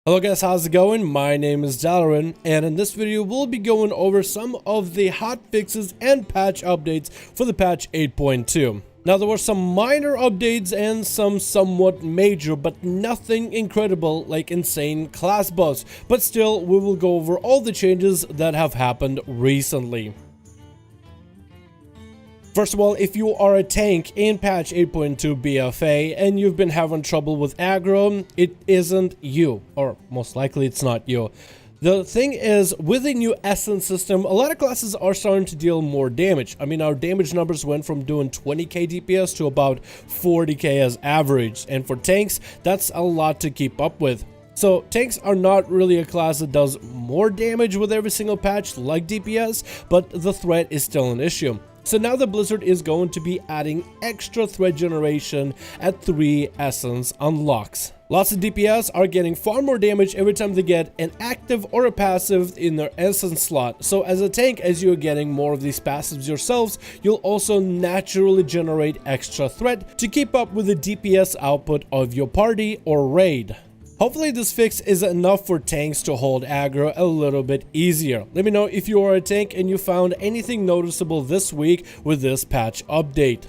Hello guys, how's it going? My name is Dalaran, and in this video we'll be going over some of the hot fixes and patch updates for the patch 8.2. Now there were some minor updates and some somewhat major, but nothing incredible like insane class buffs, but still we will go over all the changes that have happened recently. First of all, if you are a tank in patch 8.2 BFA and you've been having trouble with aggro, it isn't you, or most likely it's not you. The thing is, with the new Essence system, a lot of classes are starting to deal more damage. I mean, our damage numbers went from doing 20k DPS to about 40k as average, and for tanks, that's a lot to keep up with. So tanks are not really a class that does more damage with every single patch like DPS, but the threat is still an issue. So now the Blizzard is going to be adding extra threat generation at 3 Essence unlocks. Lots of DPS are getting far more damage every time they get an active or a passive in their Essence slot. So as a tank, as you're getting more of these passives yourselves, you'll also naturally generate extra threat to keep up with the DPS output of your party or raid. Hopefully this fix is enough for tanks to hold aggro a little bit easier. Let me know if you are a tank and you found anything noticeable this week with this patch update.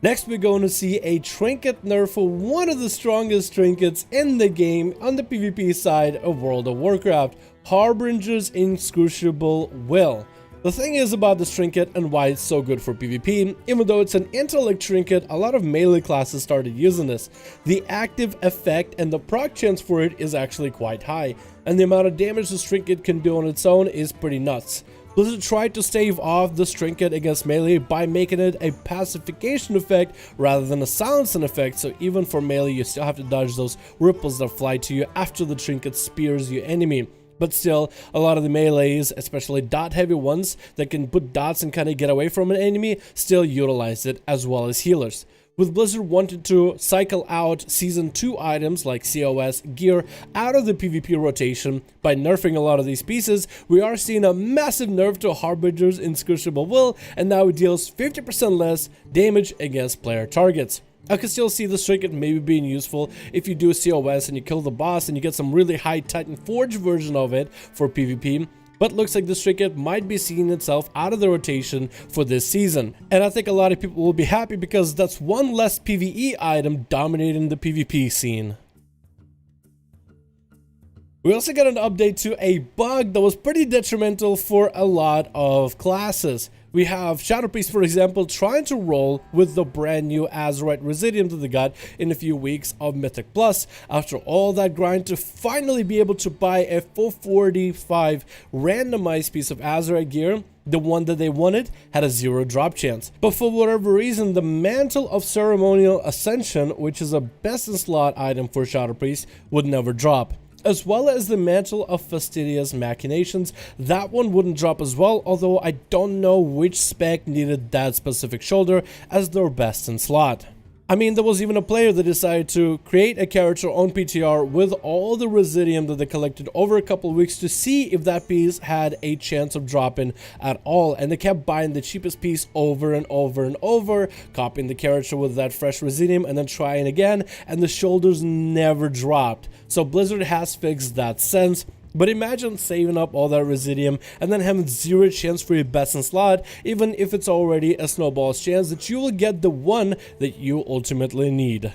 Next we're going to see a trinket nerf for one of the strongest trinkets in the game on the PvP side of World of Warcraft, Harbingers Inscrutable Will. The thing is about this trinket and why it's so good for PvP, even though it's an intellect trinket, a lot of melee classes started using this. The active effect and the proc chance for it is actually quite high, and the amount of damage this trinket can do on its own is pretty nuts. Blizzard tried to stave off this trinket against melee by making it a pacification effect rather than a silencing effect, so even for melee you still have to dodge those ripples that fly to you after the trinket spears your enemy. But still, a lot of the melees, especially dot heavy ones that can put dots and kind of get away from an enemy, still utilize it, as well as healers. With Blizzard wanting to cycle out Season 2 items like COS gear out of the PvP rotation by nerfing a lot of these pieces, we are seeing a massive nerf to Harbingers Inscrutable Will, and now it deals 50% less damage against player targets. I can still see this trinket maybe being useful if you do COS and you kill the boss and you get some really high Titan Forge version of it for PvP, but looks like this trinket might be seeing itself out of the rotation for this season. And I think a lot of people will be happy because that's one less PvE item dominating the PvP scene. We also got an update to a bug that was pretty detrimental for a lot of classes. We have Shadow Priest, for example, trying to roll with the brand new Azeroth Residuum that they got in a few weeks of Mythic Plus. After all that grind to finally be able to buy a full 45 randomized piece of Azeroth gear, the one that they wanted had a 0 drop chance. But for whatever reason, the Mantle of Ceremonial Ascension, which is a best in slot item for Shadow Priest, would never drop. As well as the Mantle of Fastidious Machinations, that one wouldn't drop as well, although I don't know which spec needed that specific shoulder as their best in slot. I mean, there was even a player that decided to create a character on PTR with all the Residuum that they collected over a couple of weeks to see if that piece had a chance of dropping at all, and they kept buying the cheapest piece over and over and over, copying the character with that fresh Residuum and then trying again, and the shoulders never dropped. So Blizzard has fixed that sense. But imagine saving up all that Residuum and then having 0 chance for your best in slot, even if it's already a snowball's chance that you will get the one that you ultimately need.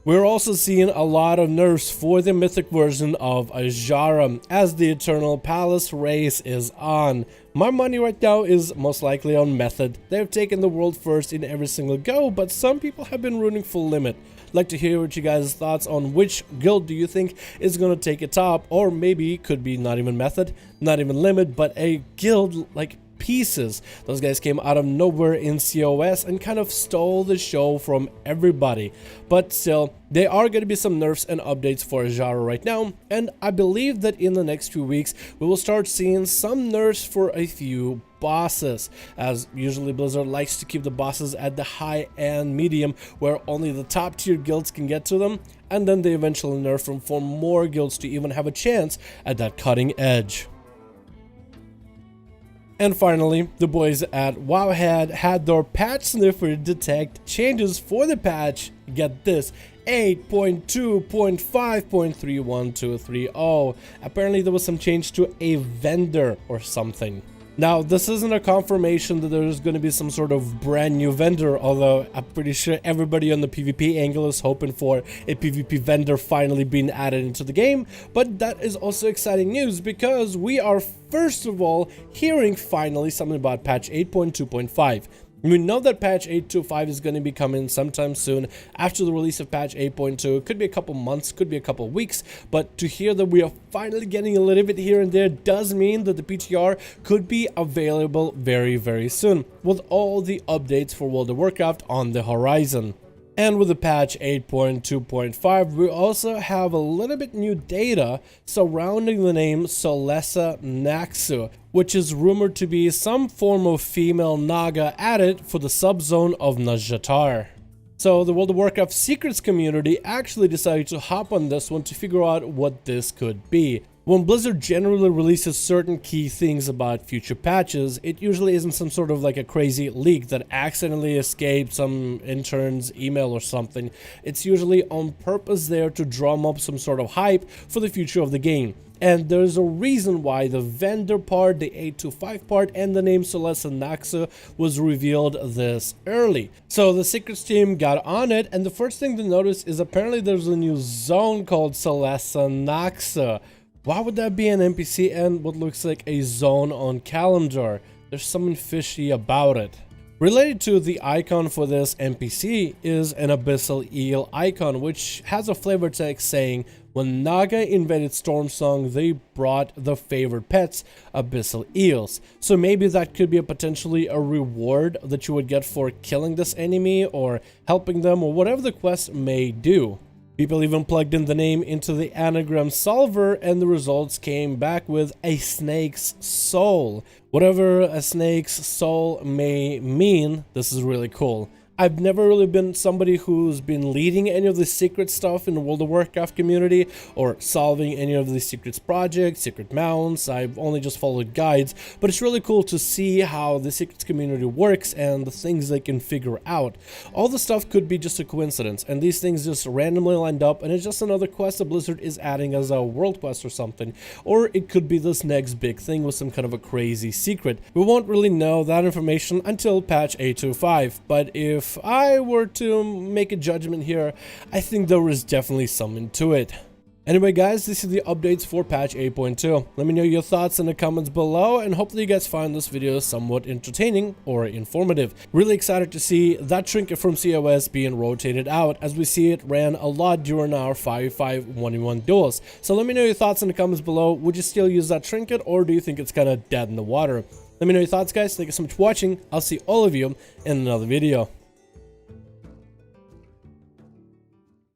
We're also seeing a lot of nerfs for the mythic version of Azara as the Eternal Palace race is on. My money right now is most likely on Method. They've taken the world first in every single go, but some people have been rooting for Limit. I'd like to hear what you guys' thoughts on which guild do you think is going to take it top, or maybe it could be not even Method, not even Limit, but a guild like Pieces. Those guys came out of nowhere in COS and kind of stole the show from everybody. But still, there are going to be some nerfs and updates for Azara right now, and I believe that in the next few weeks we will start seeing some nerfs for a few bosses, as usually Blizzard likes to keep the bosses at the high and medium where only the top tier guilds can get to them, and then they eventually nerf them for more guilds to even have a chance at that cutting edge. And finally, the boys at Wowhead had their patch sniffer detect changes for the patch, get this, 8.2.5.31230. Apparently there was some change to a vendor or something. Now, this isn't a confirmation that there's going to be some sort of brand new vendor, although I'm pretty sure everybody on the PvP angle is hoping for a PvP vendor finally being added into the game. But that is also exciting news because we are, first of all, hearing finally something about patch 8.2.5. We know that patch 8.2.5 is going to be coming sometime soon after the release of patch 8.2. It could be a couple months, could be a couple weeks, but to hear that we are finally getting a little bit here and there does mean that the PTR could be available very, very soon, with all the updates for World of Warcraft on the horizon. And with the patch 8.2.5, we also have a little bit new data surrounding the name Solessa Naxu, which is rumored to be some form of female Naga added for the subzone of Nazjatar. So the World of Warcraft Secrets community actually decided to hop on this one to figure out what this could be. When Blizzard generally releases certain key things about future patches, it usually isn't some sort of like a crazy leak that accidentally escaped some intern's email or something. It's usually on purpose there to drum up some sort of hype for the future of the game. And there's a reason why the vendor part, the 8.2.5 part, and the name Solessa Naxu was revealed this early. So the Secrets team got on it, and the first thing to notice is apparently there's a new zone called Solessa Naxu. Why would that be an NPC and what looks like a zone on Kalimdor? There's something fishy about it. Related to the icon for this NPC is an abyssal eel icon, which has a flavor text saying, when Naga invaded Stormsong, they brought the favorite pets, abyssal eels. So maybe that could be potentially a reward that you would get for killing this enemy or helping them or whatever the quest may do. People even plugged in the name into the anagram solver and the results came back with a snake's soul. Whatever a snake's soul may mean, this is really cool. I've never really been somebody who's been leading any of the secret stuff in the World of Warcraft community or solving any of the secrets projects, secret mounts. I've only just followed guides, but it's really cool to see how the secrets community works and the things they can figure out. All the stuff could be just a coincidence, and these things just randomly lined up, and it's just another quest that Blizzard is adding as a world quest or something. Or it could be this next big thing with some kind of a crazy secret. We won't really know that information until patch 8.2.5, but if I were to make a judgment here, I think there is definitely something to it. Anyway guys, this is the updates for patch 8.2. Let me know your thoughts in the comments below, and hopefully you guys find this video somewhat entertaining or informative. Really excited to see that trinket from COS being rotated out, as we see it ran a lot during our 5v5 duels. So let me know your thoughts in the comments below. Would you still use that trinket, or do you think it's kind of dead in the water? Let me know your thoughts guys. Thank you so much for watching. I'll see all of you in another video.